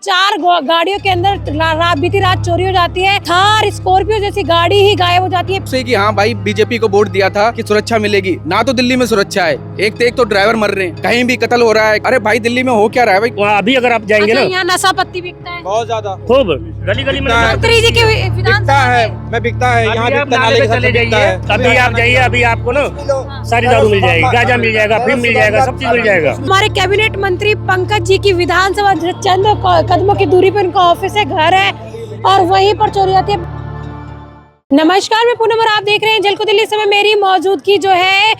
गाड़ियों के अंदर बीती रात चोरी हो जाती है। थार स्कॉर्पियो जैसी गाड़ी ही गायब हो जाती है। से कि हाँ भाई बीजेपी को वोट दिया था कि सुरक्षा मिलेगी, ना तो दिल्ली में सुरक्षा है। एक तो ड्राइवर मर रहे हैं, कहीं भी कत्ल हो रहा है। अरे भाई दिल्ली में हो क्या रहा है भाई? वहाँ अभी अगर आप जाएंगे ना, यहाँ नशा पत्ती बिकता है बहुत ज्यादा, खूब गली गली में मंत्री जी के बिकता है, मैं बिकता है यहाँ बिकता नाले के साथ चले बिकता है। जाइए, अभी आप जाइए, अभी आपको ना सारी दारू मिल जाएगी, गांजा मिल जाएगा, फिल्म मिल जाएगा, सब चीज मिल जाएगा। हमारे कैबिनेट मंत्री पंकज जी की विधानसभा चंद कदमों की दूरी पर उनका ऑफिस है, घर है, और वहीं पर चोरी होती है। नमस्कार, मैं पूनम और आप देख रहे हैं जलको दिल्ली। समय मेरी मौजूदगी जो है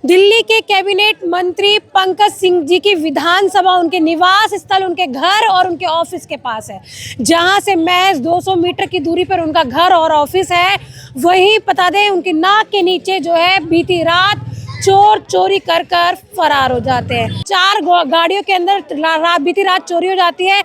दिल्ली के कैबिनेट मंत्री पंकज सिंह जी की विधानसभा, उनके निवास स्थल, उनके घर और उनके ऑफिस के पास है, जहां से महज 200 मीटर की दूरी पर उनका घर और ऑफिस है। वहीं बता दें, उनकी नाक के नीचे जो है बीती रात चोर चोरी कर कर फरार हो जाते हैं। 4 गाड़ियों के अंदर बीती रात चोरी हो जाती है।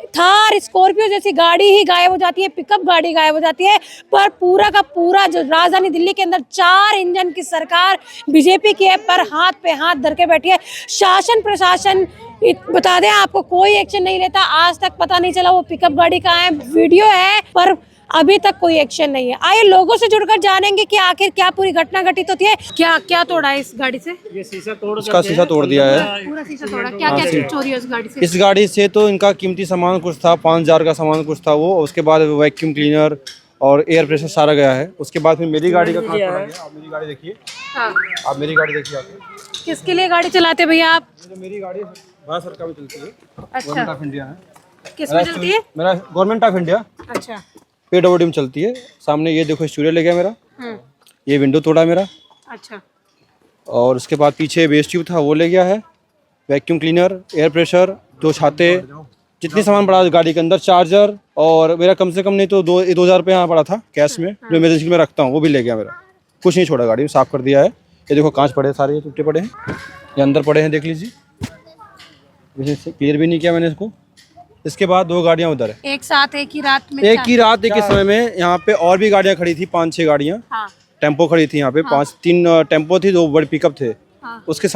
थार स्कॉर्पियो जैसी गाड़ी ही गायब हो जाती है, पिकअप गाड़ी गायब हो जाती है। पर पूरा का पूरा जो राजधानी दिल्ली के अंदर 4 इंजन की सरकार बीजेपी की है, पर हाथ पे हाथ धर के बैठी है। शासन प्रशासन बता दें आपको, कोई एक्शन नहीं लेता। आज तक पता नहीं चला वो पिकअप गाड़ी कहाँ है। वीडियो है पर अभी तक कोई एक्शन नहीं है। आइए लोगों से जुड़कर जानेंगे कि आखिर क्या पूरी घटना घटित होती है। क्या क्या तोड़ा है इस गाड़ी से? ये शीशा तोड़, इसका शीशा तोड़ दिया है, पूरा शीशा तोड़ा। क्या क्या चीज चोरी है उस गाड़ी से? इस गाड़ी से तो इनका कीमती सामान कुछ था, 5000 का सामान कुछ था वो। उसके बाद वैक्यूम क्लीनर और एयर प्रेशर सारा गया है। उसके बाद फिर मेरी गाड़ी का कहाँ पड़ा गया? आप मेरी गाड़ी देखिए, आप मेरी गाड़ी देखिए। आप किसके लिए गाड़ी चलाते भैया आप? जो मेरी गाड़ी है भारत सरकार में चलती है, अच्छा, गवर्नमेंट ऑफ इंडिया है। किस में चलती है? मेरा गवर्नमेंट ऑफ इंडिया अच्छा, PWD में चलती है। सामने ये देखो स्टूडियो ले गया मेरा, ये विंडो तोड़ा मेरा। अच्छा, और उसके बाद पीछे बेस ट्यूब था वो ले गया है, वैक्यूम क्लीनर, एयर प्रेशर, 2 छाते, जितनी सामान पड़ा गाड़ी के अंदर, चार्जर, और मेरा कम से कम नहीं तो 2000 रुपये यहाँ पड़ा था कैश में, जो इमरजेंसी में रखता हूँ, वो भी ले गया मेरा। कुछ नहीं छोड़ा, गाड़ी में साफ कर दिया है। ये देखो कांच पड़े सारे, ये टूटे पड़े हैं, ये अंदर पड़े हैं, देख लीजिए। क्लियर भी नहीं किया मैंने इसको। इसके बाद 2 गाड़ियाँ उधर है, एक साथ एक ही रात में? एक ही रात एक ही समय में। यहाँ पे और भी गाड़ियाँ खड़ी थी, 5-6 गाड़ियाँ। हाँ, टेम्पो खड़ी थी यहाँ पे, 3 टेम्पो थी, 2 बड़ी पिकअप थे। हाँ। उसके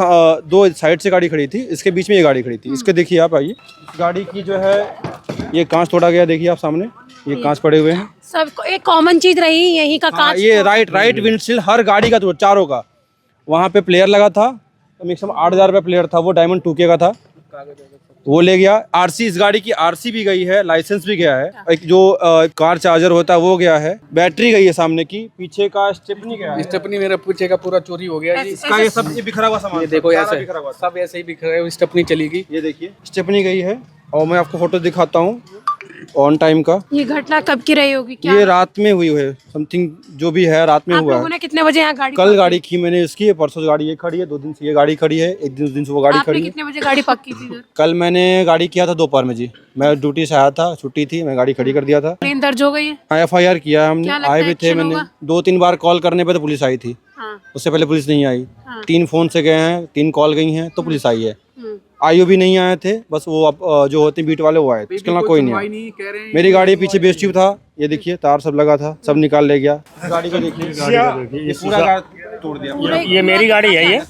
2 साइड से गाड़ी खड़ी थी, इसके बीच में ये गाड़ी खड़ी थी। इसके देखिए आप, आइए। गाड़ी की जो है ये कांच तोड़ा गया, देखिए आप सामने, ये कांच पड़े हुए हैं। सब एक कॉमन चीज रही यही का कांच। ये राइट विंडशील्ड हर गाड़ी का, चारों का। वहाँ पे प्लेयर लगा था, मैक्सिमम 8000 रुपये प्लेयर था वो, डायमंड 2K का था, वो ले गया। RC, इस गाड़ी की RC भी गई है, लाइसेंस भी गया है। एक जो कार चार्जर होता है वो गया है, बैटरी गई है सामने की, पीछे का स्टेपनी गया है। स्टेपनी मेरा पीछे का पूरा चोरी हो गया जी। इसका ये सब बिखरा हुआ सामान, ये देखो ऐसे बिखरा हुआ सब ऐसे ही बिखरा है। स्टेपनी चली गई, ये देखिए स्टेपनी गई है। और मैं आपको फोटो दिखाता हूँ ऑन टाइम का। ये घटना कब की रही होगी? क्या ये रात में हुई है, समथिंग जो भी है रात में आप हुआ लोगों है। ने कितने बजे यहाँ गाड़ी कल गाड़ी की मैंने इसकी, परसों गाड़ी ये खड़ी है, 2 दिन से ये गाड़ी खड़ी है, एक दिन 2 दिन से वो गाड़ी आपने खड़ी है। कितने बजे गाड़ी पक्की थी इधर? कल मैंने गाड़ी किया था दोपहर में जी, मैं ड्यूटी से आया था, छुट्टी थी, मैं गाड़ी खड़ी कर दिया था। ट्रेन दर्ज हो गई है? FIR किया है हमने, क्या लगता आए है भी थे। एक्शन मैंने होगा? 2-3 बार कॉल करने पे तो पुलिस आई थी, हाँ, उससे पहले पुलिस नहीं आई। हाँ। 3 फोन से गए हैं, 3 कॉल गई हैं तो पुलिस आई है। हम्म। IO भी नहीं आए थे, बस वो जो होते बीट वाले वो आए थे, इसके अलावा कोई नहीं आया। कह रहे हैं मेरी गाड़ी पीछे बेस ट्यूब था, ये देखिए तार सब लगा था, सब निकाल ले गया। गाड़ी को देखिए, ये पूरा गाड़ी तोड़ दिया। ये मेरी गाड़ी है,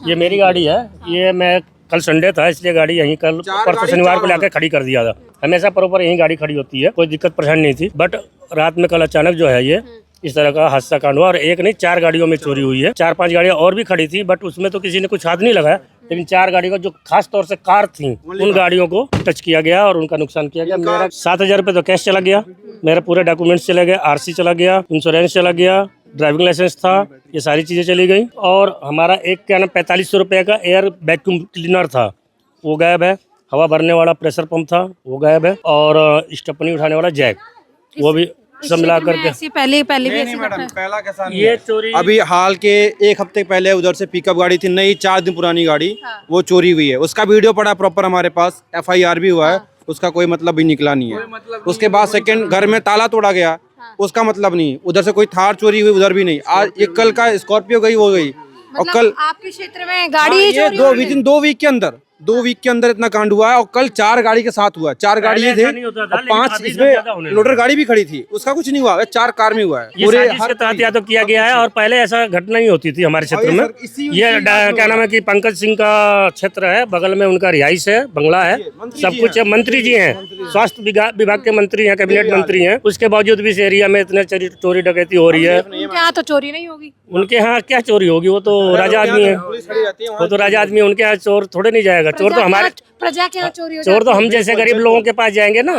ये मेरी गाड़ी है। ये मैं कल संडे था इसलिए गाड़ी यहीं कल परसों शनिवार को लाके खड़ी कर दिया था। हमेशा प्रॉपर यहीं गाड़ी खड़ी होती है, कोई दिक्कत परेशानी नहीं थी। बट रात में कल अचानक जो है ये इस तरह का हादसा कांड हुआ, और एक नहीं 4 गाड़ियों में चोरी हुई है। 4-5 गाड़ियां और भी खड़ी थी, बट उसमें तो किसी ने कुछ हाथ नहीं लगाया, लेकिन 4 गाड़ियों का जो खास तौर से कार थी, उन गाड़ियों को टच किया गया और उनका नुकसान किया गया। मेरा 7000 रुपये तो कैश चला गया, मेरे पूरे डॉक्यूमेंट्स चले गए, RC चला गया, इंश्योरेंस चला गया, ड्राइविंग लाइसेंस था, ये सारी चीज़ें चली गई। और हमारा एक क्या ना 4500 रुपये का एयर वैक्यूम क्लीनर था, वो गायब है। हवा भरने वाला प्रेशर पंप था, वो गायब है। और स्टेपनी उठाने वाला जैक, वो भी सब मिला करके। पहले भी ऐसी मैडम, पहला कैसा नहीं ये है। चोरी अभी हाल के 1 हफ्ते पहले उधर से पिकअप गाड़ी थी, नई 4 दिन पुरानी गाड़ी, वो चोरी हुई है। उसका वीडियो पड़ा प्रॉपर हमारे पास, FIR भी हुआ है, उसका कोई मतलब भी निकला नहीं है। उसके बाद सेकंड घर में ताला तोड़ा गया, उसका मतलब नहीं। उधर से कोई थार चोरी हुई, उधर भी नहीं। आज ये कल का स्कॉर्पियो गई, वो गई। और कल आपके क्षेत्र में गाड़ी ये 2 वीक के अंदर 2 वीक के अंदर इतना कांड हुआ है। और कल 4 गाड़ी के साथ हुआ, 4 गाड़ी ये थे ऐसा नहीं होता था, और लेकिन 5 अभी इसमें ज्यादा होने लोडर गाड़ी भी खड़ी थी, उसका कुछ नहीं हुआ है। 4 कार में हुआ है ये साजिश के तहत या तो किया गया है, और पहले ऐसा घटना ही होती थी हमारे क्षेत्र में। ये क्या नाम है कि पंकज सिंह का क्षेत्र है, बगल में उनका रिहाइश है, बंगला है, सब कुछ है, मंत्री जी हैं, स्वास्थ्य विभाग के मंत्री हैं, कैबिनेट मंत्री हैं, उसके बावजूद भी इस एरिया में इतने चोरी डकैती हो रही है। उनके यहाँ तो चोरी नहीं होगी। उनके यहाँ क्या चोरी होगी, वो तो राजा आदमी है, वो तो राजा आदमी है, उनके यहाँ चोर थोड़े नहीं जाएगा। चोर तो हमारे प्रजा के यहाँ चोरी हो चोर तो हम जैसे गरीब लोगों के पास जाएंगे ना,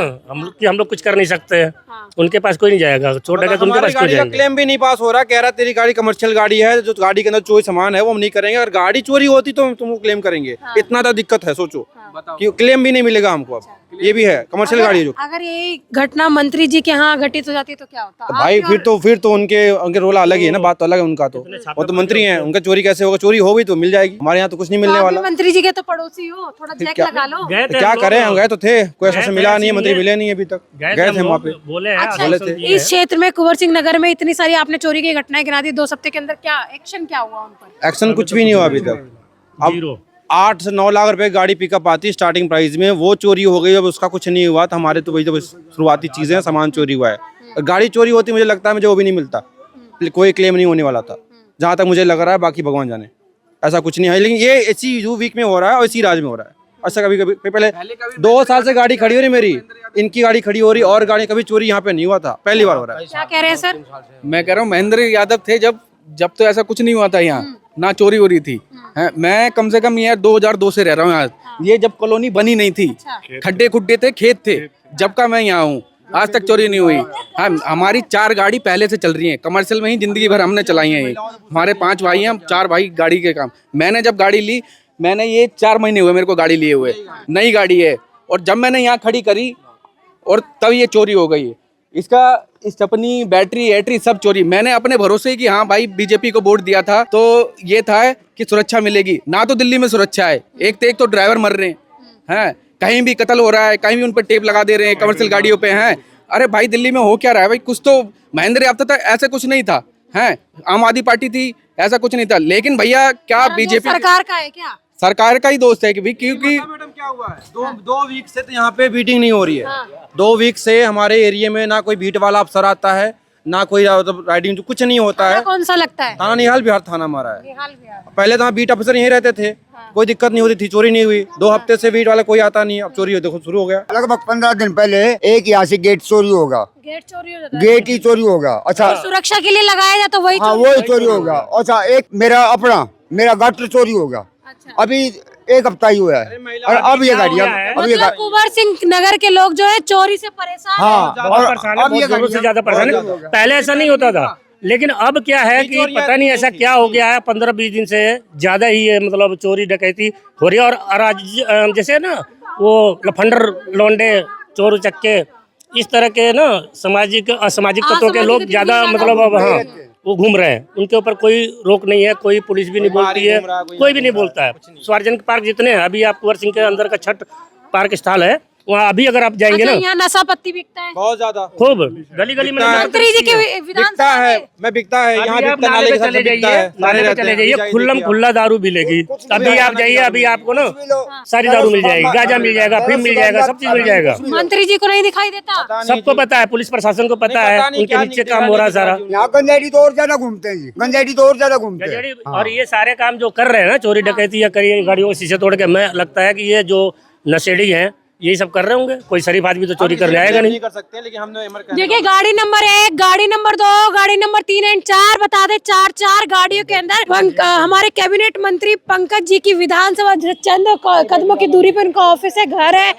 हम लोग कुछ कर नहीं सकते हैं, उनके पास कोई नहीं जाएगा। चोर डकैत उनके पास क्यों गाड़ी का जाएंगे? क्लेम भी नहीं पास हो रहा, कह रहा तेरी गाड़ी कमर्शियल गाड़ी है, जो गाड़ी के अंदर चोरी सामान है वो हम नहीं करेंगे, अगर गाड़ी चोरी होती तो हम तुमको क्लेम करेंगे। इतना तो दिक्कत है, सोचो कि क्लेम भी नहीं मिलेगा हमको। अब ये भी है कमर्शियल गाड़ी है जो। अगर ये घटना मंत्री जी के यहाँ घटित हो जाती तो क्या होता? तो भाई फिर तो उनके रोल अलग ही है ना, बात तो अलग है उनका। तो वो तो मंत्री हैं, उनका चोरी कैसे होगा? चोरी होगी तो मिल जाएगी, हमारे यहाँ तो कुछ नहीं मिलने वाला। मंत्री जी के तो पड़ोसी हो, थोड़ा जैक लगा लो। गए तो थे क्या हम लोग, करें, हम गए तो थे, कोई ऐसा मिला नहीं है, मंत्री मिले नहीं अभी तक। गए गए थे हम वहाँ लोग, पे, बोले हैं, अच्छा, आश्वासन दिए हैं। इस क्षेत्र में कुंवर सिंह नगर में इतनी सारी आपने चोरी की घटनाएं गिना दी, 2 हफ्ते के अंदर क्या एक्शन क्या हुआ उन पर? एक्शन कुछ भी नहीं हुआ अभी तक। अब जीरो। 8 से 9 लाख रुपए गाड़ी पिकअप आती स्टार्टिंग प्राइस में, वो चोरी हो गई। अब उसका कुछ नहीं हुआ तो हमारे तो वही तो शुरुआती चीजें हैं, सामान चोरी हुआ है। गाड़ी चोरी होती मुझे लगता है मुझे वो भी नहीं मिलता, कोई क्लेम नहीं होने वाला था जहाँ तक मुझे लग रहा है, बाकी भगवान जाने। ऐसा कुछ नहीं है, लेकिन ये इसी वीक में हो रहा है और इसी राज्य में हो रहा है। अच्छा कभी पहले 2 साल से गाड़ी खड़ी हो रही मेरी, इनकी गाड़ी खड़ी हो रही, और गाड़ी कभी चोरी यहाँ पे नहीं हुआ था, पहली बार हो रहा है। क्या कह रहे हैं सर? मैं कह रहा हूँ महेंद्र यादव थे जब तो ऐसा कुछ नहीं हुआ था यहाँ, ना चोरी हो रही थी। मैं कम से कम यार 2002 से रह रहा हूँ यहाँ। ये जब कॉलोनी बनी नहीं थी, खड्डे खुड्डे थे, खेत थे, जब का मैं यहाँ हूँ आज तक चोरी नहीं हुई। हाँ, हमारी 4 गाड़ी पहले से चल रही हैं, कमर्शियल में ही जिंदगी भर हमने चलाई है ये। हमारे 5 भाई हैं, हम 4 भाई गाड़ी के काम। मैंने जब गाड़ी ली, मैंने ये 4 महीने हुए मेरे को गाड़ी लिए हुए, नई गाड़ी है, और जब मैंने यहाँ खड़ी करी और तब ये चोरी हो गई। इसका स्टेपनी, बैटरी सब चोरी। मैंने अपने भरोसे कि हाँ भाई बीजेपी को वोट दिया था तो ये था कि सुरक्षा मिलेगी, ना तो दिल्ली में सुरक्षा है, एक तो ड्राइवर मर रहे हैं, कहीं भी कत्ल हो रहा है, कहीं भी उन पर टेप लगा दे रहे हैं कमर्शियल गाड़ियों पे हैं। अरे भाई दिल्ली में हो क्या रहा है भाई? कुछ तो महेंद्र यादव था, ऐसा कुछ नहीं था, हैं आम आदमी पार्टी थी, ऐसा कुछ नहीं था। लेकिन भैया क्या बीजेपी सरकार का है क्या? सरकार का ही दोस्त है कि भाई, क्योंकि मैडम क्या हुआ है, 2 वीक से तो यहाँ पे बीटिंग नहीं हो रही है। 2 वीक से हमारे एरिया में ना कोई बीट वाला अफसर आता है, ना कोई राइडिंग, कुछ नहीं होता है। कौन सा लगता है? थाना निहाल बिहार थाना हमारा है। निहाल बिहार। पहले तो बीट ऑफिसर यहीं रहते थे, कोई दिक्कत नहीं होती थी, चोरी नहीं हुई। 2 हफ्ते से बीट वाला कोई आता नहीं है, अब चोरी देखो शुरू हो गया। लगभग 15 दिन पहले एक यहाँ से गेट चोरी होगा, गेट चोरी हो जाता है। गेट ही चोरी होगा। अच्छा सुरक्षा के लिए लगाया जाए तो वही हाँ चोरी वही चोरी होगा। अच्छा एक मेरा गटर चोरी होगा, अच्छा। अभी 1 हफ्ता ही हुआ है, और अब ये गाड़ी अब ये मतलब कुंवर सिंह नगर के लोग जो है चोरी से परेशान हैं। हाँ बहुत परेशान है, बहुत जरूरत से ज्यादा परेशान है। पहले ऐसा नहीं होता था, लेकिन अब क्या है कि पता नहीं ऐसा क्या हो गया है, 15-20 दिन से ज्यादा ही है, मतलब चोरी डकैती हो रही है। और जैसे ना वो लफंडर लौंडे, चोर चक्के, इस तरह के ना असामाजिक तत्वों के लोग ज्यादा मतलब अब हाँ वो घूम रहे हैं। उनके ऊपर कोई रोक नहीं है, कोई पुलिस भी नहीं बोलती है, कोई भी नहीं बोलता है। सार्वजनिक पार्क जितने हैं, अभी आप कुंवर सिंह के अंदर का छठ पार्क स्थल है, वहाँ अभी अगर आप जाएंगे अच्छा, ना, यहाँ नशा पत्ती बिकता है बहुत ज्यादा खूब गली गली में मंत्री जी के बिकता विधानसभा है, में। मैं बिकता है यहाँ अभी आप बिकता, नाले नाले पे के साथ चले बिकता जाइए, है, नाले पे चले जाइए, खुल्लम खुल्ला दारू मिलेगी। अभी आप जाइए, अभी आपको ना सारी दारू मिल जाएगी, गांजा मिल जाएगा, अफीम मिल जाएगा, सब चीज मिल जाएगा। मंत्री जी को नहीं दिखाई देता? सबको पता है, पुलिस प्रशासन को पता है, उनके नीचे काम हो रहा है सारा। यहाँ गंजेड़ी तो और ज्यादा घूमते हैं जी, गंजेड़ी तो और ज्यादा घूमते हैं। और ये सारे काम जो कर रहे हैं ना, चोरी डकैती या करिए गाड़ियों के शीशे तोड़ के, मैं लगता है कि ये जो नशेड़ी हैं यही सब कर रहे होंगे। कोई शरीफ आदमी तो चोरी करने आएगा नहीं। कर सकते, लेकिन हमने देखिए गाड़ी नंबर 1, गाड़ी नंबर 2, गाड़ी नंबर 3 एंड 4 बता दे, 4 गाड़ियों के अंदर हमारे कैबिनेट मंत्री पंकज जी की विधानसभा चंद कदमों की दूरी पर उनका ऑफिस है, घर है,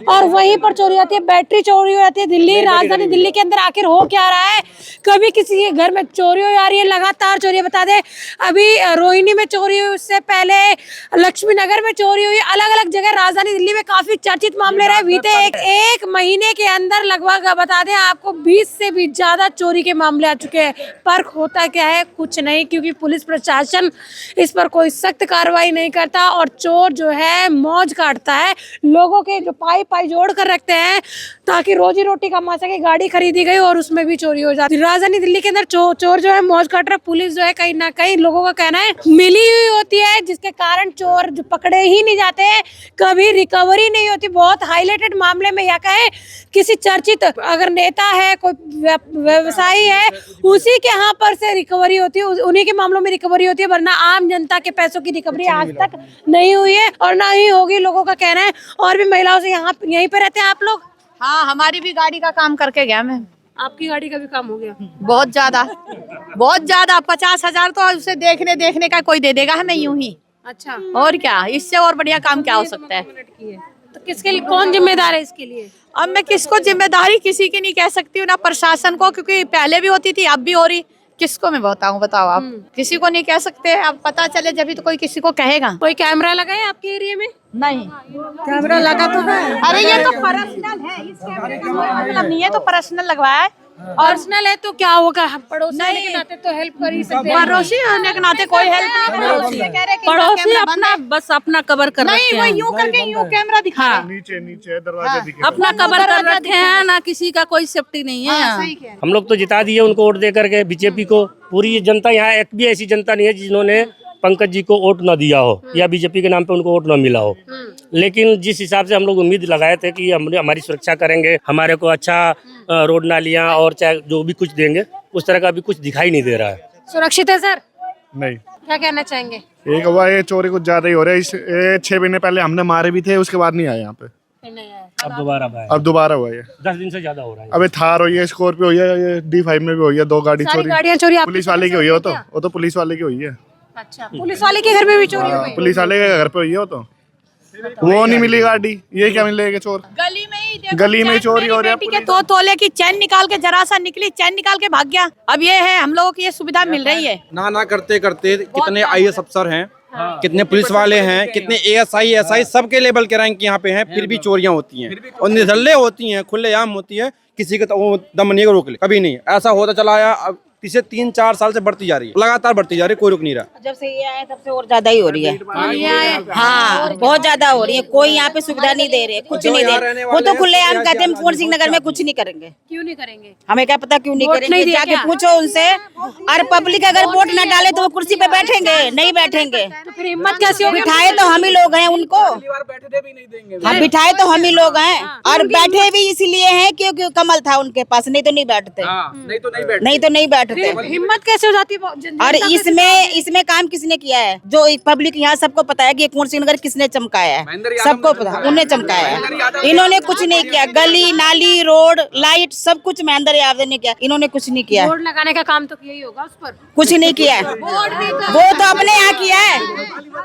और वहीं पर चोरी होती है, बैटरी चोरी हो जाती है। दिल्ली, राजधानी दिल्ली के अंदर आखिर हो क्या रहा है? कभी किसी के घर में चोरी हो जा रही है, लगातार चोरी। बता दे अभी रोहिणी में चोरी हुई, उससे पहले लक्ष्मी नगर में चोरी हुई, अलग अलग जगह राजधानी दिल्ली में काफी चर्चित मामले मामले रहे बीते एक महीने के अंदर लगभग बता दें आपको 20 से भी ज्यादा चोरी के मामले आ चुके हैं। पर होता क्या है, कुछ नहीं, क्योंकि पुलिस प्रशासन इस पर कोई सख्त कार्रवाई नहीं करता और चोर जो है मौज काटता है। लोगों के जो पाई जोड़ कर रखते हैं ताकि रोजी रोटी कमा सके। गाड़ी खरीदी गई और उसमें भी चोरी हो जाती है। राजधानी दिल्ली के अंदर चोर जो है मौज काट रहा है। पुलिस जो है कहीं ना कहीं लोगों का कहना है मिली हुई होती है, जिसके कारण चोर जो पकड़े ही नहीं जाते, कभी रिकवरी नहीं होती। बहुत हाईलाइटेड मामले में या कहे किसी चर्चित अगर नेता है, कोई व्यवसायी है, उसी के यहाँ पर से रिकवरी होती है, उन्हीं के मामलों में रिकवरी होती है, वरना आम जनता के पैसों की रिकवरी आज तक नहीं हुई है और ना ही होगी, लोगों का कहना है। और भी महिलाओं से यहाँ यहीं पे रहते हैं आप लोग? हाँ, हमारी भी गाड़ी का काम करके गया मैं। आपकी गाड़ी का भी काम हो गया? बहुत ज्यादा 50,000 तो उसे देखने का कोई दे देगा हमें यूं ही। अच्छा, और क्या, इससे और बढ़िया काम क्या हो सकता है? तो किसके लिए, कौन जिम्मेदार है इसके लिए? अब मैं किसको जिम्मेदारी किसी की नहीं कह सकती हूँ, ना प्रशासन को, क्योंकि पहले भी होती थी अब भी हो रही। किसको मैं बताऊँ, बताओ आप? किसी को नहीं कह सकते। अब पता चले जब भी तो कोई किसी को कहेगा। कोई कैमरा लगा है आपके एरिया में? नहीं, कैमरा लगा तो है। अरे ये तो पर्सनल है, इस कैमरे का कोई मतलब नहीं है, तो पर्सनल लगवाया है। पर्सनल है तो क्या होगा, पड़ोसी होने के नाते तो हेल्प कर ही सकते हैं। पड़ोसी होने के नाते कोई हेल्प नहीं। पड़ोसी अपना बस अपना कवर कर रखे नहीं, वो हैं। यूं करके यूं कैमरा दिखा। नीचे दरवाजे दिखे। अपना कवर कर रखे हैं ना, किसी का कोई सेफ्टी नहीं है यहाँ। हम लोग तो जिता दिए उनको वोट दे करके बीजेपी को। पूरी जनता यहाँ एक भी ऐसी जनता नहीं है जिन्होंने पंकज जी को वोट न दिया हो या बीजेपी के नाम पे उनको वोट न मिला हो। लेकिन जिस हिसाब से हम लोग उम्मीद लगाए थे कि हमारी सुरक्षा करेंगे, हमारे को अच्छा रोड नालियाँ और चाहे जो भी कुछ देंगे, उस तरह का अभी कुछ दिखाई नहीं दे रहा है। सुरक्षित है सर? नहीं, क्या कहना चाहेंगे? एक हुआ ये चोरी कुछ ज्यादा ही हो रहा है। 6 महीने पहले हमने मारे भी थे, उसके बाद नहीं आए यहाँ पे। अब दोबारा हुआ है। 10 दिन से ज्यादा हो रहा है। अबे थार हुई है, स्कॉर्पियो हुई है, ये D5 में भी हुई है। 2 गाड़ी सारी चोरी। गाड़ियाँ चोरी आपके पुलिस वाले की हुई है। वो तो पुलिस वाले की हुई है। अच्छा, पुलिस वाले के घर में भी चोरी हो गई? पुलिस वाले के घर पे हुई है। वो नहीं मिली गाड़ी, ये क्या मिलेगा चोर? गली में ही देखो, गली में ही चोरी हो रही है। बेटी के 2 तोले की चैन निकाल के, जरा सा निकली चैन निकाल के भाग गया। अब ये है, हम लोगों की ये सुविधा मिल रही है। ना करते करते कितने IAS अफसर हैं, कितने पुलिस वाले हैं, कितने ASI SI सबके लेवल के रैंक यहाँ पे हैं, फिर भी चोरियां होती हैं और निधल्ले होती हैं, खुलेआम होती है। किसी का तो वो दम नहीं रोक ले, कभी नहीं। ऐसा होता चला आया, अब पिछले 3-4 साल से बढ़ती जा रही है, लगातार बढ़ती जा रही है, कोई रुक नहीं रहा। जब से ये आए तब से और ज्यादा ही हो रही है। हाँ, बहुत ज्यादा हो रही है। कोई यहाँ पे सुविधा नहीं दे रहे, कुछ नहीं दे रहे। वो तो खुलेआम कहते हैं कुंवर सिंह नगर में कुछ नहीं करेंगे। क्यों नहीं करेंगे? हमें क्या पता क्यों नहीं करेंगे, जाके पूछो उनसे। और पब्लिक अगर वोट न डाले तो वो कुर्सी पे बैठेंगे? नहीं बैठेंगे। तो फिर हिम्मत कैसे होगी? बिठाए तो हम ही लोग हैं उनको, हम बिठाए तो हम ही लोग हैं। और बैठे भी इसलिए हैं क्योंकि कमल था उनके पास, नहीं तो नहीं बैठते। नहीं तो नहीं बैठते। हिम्मत कैसे हो जाती है? और इसमें काम किसने किया है? जो पब्लिक यहाँ सबको पता है कि कुंवर सिंह नगर किसने चमकाया है, सबको पता, उन्हें चमकाया है। इन्होंने कुछ नहीं किया। गली नाली रोड लाइट सब कुछ महेंद्र यादव ने किया, इन्होंने कुछ नहीं किया। बोर्ड लगाने का काम तो किया ही होगा उस पर। कुछ नहीं किया है। वो तो अपने यहाँ किया है,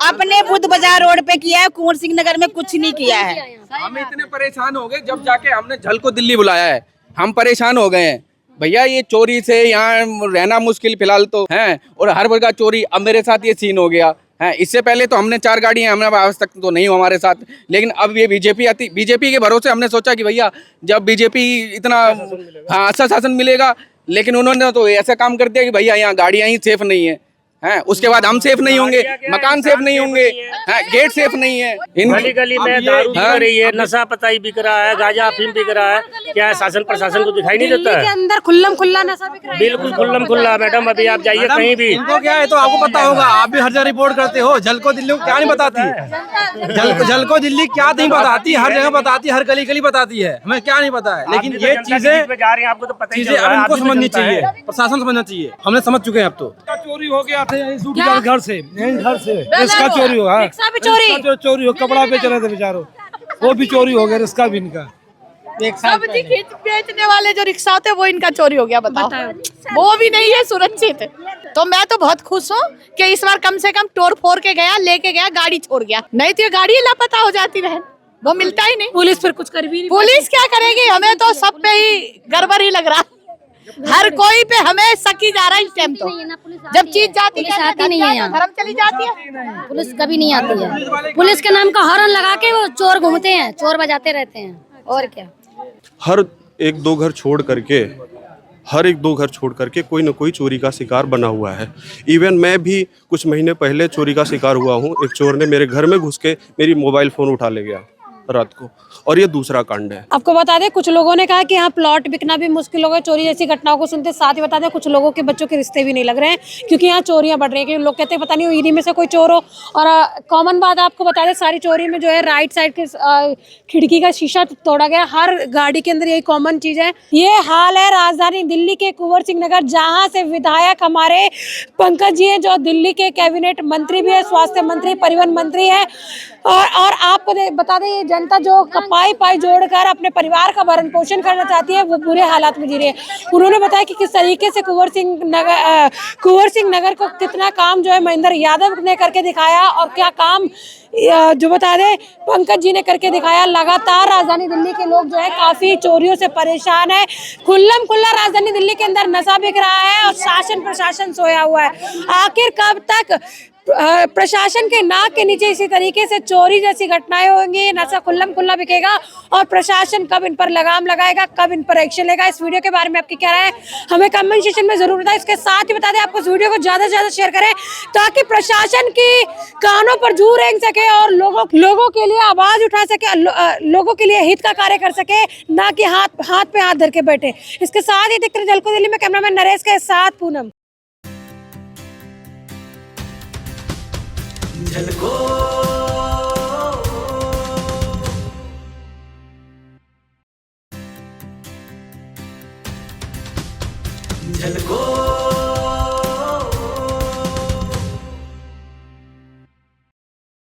अपने बुद्ध बाजार रोड पे किया है। कुंवर सिंह नगर में कुछ नहीं किया है। हम इतने परेशान हो गए जब जाके हमने झलको दिल्ली बुलाया है। हम परेशान हो गए हैं भैया, ये चोरी से यहाँ रहना मुश्किल फिलहाल तो है, और हर जगह चोरी। अब मेरे साथ ये सीन हो गया है। इससे पहले तो हमने 4 गाड़ियाँ, हमने आज तक तो नहीं हो हमारे साथ, लेकिन अब ये बीजेपी आती, बीजेपी के भरोसे हमने सोचा कि भैया जब बीजेपी इतना अच्छा शासन मिलेगा, लेकिन उन्होंने तो ऐसा काम कर दिया कि भैया यहाँ गाड़ियाँ ही सेफ नहीं है। हैं, उसके बाद हम सेफ नहीं होंगे, मकान सेफ नहीं होंगे, गेट सेफ नहीं है। गली गली में दारू बिक रही है, नशा पताई बिक रहा है, गांजा अफीम बिक रहा है। क्या शासन प्रशासन को दिखाई नहीं देता दिल्ली के है? अंदर खुल्लम खुल्ला नशा बिक रहा है। बिल्कुल खुल्लम खुल्ला मैडम। अभी आप जाइए कहीं भी, इनको क्या है तो आपको पता होगा, आप भी हर जगह रिपोर्ट करते हो। झलको दिल्ली को क्या नहीं बताती, झलको दिल्ली क्या नहीं बताती, हर जगह बताती, हर गली गली बताती है, हमें क्या नहीं पता है। लेकिन ये चीजें जा रही है, आपको तो पता ही चीजें अब इनको समझनी चाहिए, प्रशासन समझना चाहिए। हमने समझ चुके हैं अब तो। चोरी हो गया था यही सूट का घर से इसका चोरी हुआ। रिक्शा भी चोरी, चोरी हो, कपड़ा बेच रहे थे बेचारों, वो भी चोरी हो गया, इसका भी इनका। सब्जी बेचने वाले जो रिक्शा होते हैं वो इनका चोरी हो गया, बताओ। वो भी नहीं है सुरक्षित। तो मैं तो बहुत खुश हूँ कि इस बार कम से कम तोड़ फोड़ के गया, लेके गया, गाड़ी छोड़ गया। नहीं तो ये गाड़ी लापता हो जाती रहे, वो मिलता ही नहीं। पुलिस फिर कुछ कर भी नहीं। पुलिस क्या करेगी? हमें तो सब पे ही गड़बड़ ही लग रहा। हर कोई पे हमें सकी जा रहा है इस टाइम तो। जब चीज जाती पुलिस है आती नहीं है यहाँ। धर्म चली जाती है। पुलिस कभी नहीं आती है। पुलिस के नाम का हॉर्न लगा के वो चोर घूमते हैं, चोर बजाते रहते हैं, और क्या। हर एक दो घर छोड़ करके कोई न कोई चोरी का शिकार बना हुआ है। इवन मैं भी कुछ महीने पहले चोरी का शिकार हुआ हूँ। एक चोर ने मेरे घर में घुस के मेरी मोबाइल फ़ोन उठा ले गया रात को, और ये दूसरा कांड है। आपको बता दें, कुछ लोगों ने कहा कि यहाँ प्लॉट बिकना भी मुश्किल हो गया चोरी जैसी घटनाओं को सुनते। साथ ही बता दें, कुछ लोगों के बच्चों के रिश्ते भी नहीं लग रहे हैं क्योंकि यहाँ चोरियां बढ़ रही हैं। क्योंकि लोग कहते हैं पता नहीं इन्हीं में से कोई चोर हो। और कॉमन बात आपको बता दें, सारी चोरी में जो है राइट साइड के खिड़की का शीशा तोड़ा गया। हर गाड़ी के अंदर यही कॉमन चीज है। ये हाल है राजधानी दिल्ली के कुंवर सिंह नगर, जहाँ से विधायक हमारे पंकज जी हैं, जो दिल्ली के कैबिनेट मंत्री भी है, स्वास्थ्य मंत्री, परिवहन मंत्री है। और आपको बता दें, ये जनता जो पाई जोड़कर अपने परिवार का भरण पोषण करना चाहती है, वो बुरे हालात में जी रही है। उन्होंने बताया कि किस तरीके से कुंवर सिंह नगर को कितना काम जो है महेंद्र यादव ने करके दिखाया, और क्या काम जो बता दें पंकज जी ने करके दिखाया। लगातार राजधानी दिल्ली के लोग जो है काफी चोरियों से परेशान है। खुल्लम खुल्ला राजधानी दिल्ली के अंदर नशा बिक रहा है और शासन प्रशासन सोया हुआ है। आखिर कब तक प्रशासन के नाक के नीचे इसी तरीके से चोरी जैसी घटनाएं होंगी, नशा खुल्लम खुल्ला बिकेगा, और प्रशासन कब इन पर लगाम लगाएगा, कब इन पर एक्शन लेगा? इस वीडियो के बारे में आपकी क्या राय है, हमें कमेंट सेक्शन में जरूर बताएं। इसके साथ ही बता दें, आपको इस वीडियो को ज्यादा से ज्यादा शेयर करें ताकि प्रशासन की कानों पर जू रेंग सके और लोगों के लिए आवाज उठा सके, लोगों के लिए हित का कार्य कर सके, ना कि हाथ पे हाथ धर के बैठे। इसके साथ ही देखते रहिए जलको दिल्ली में कैमरामैन नरेश के साथ पूनम। झलको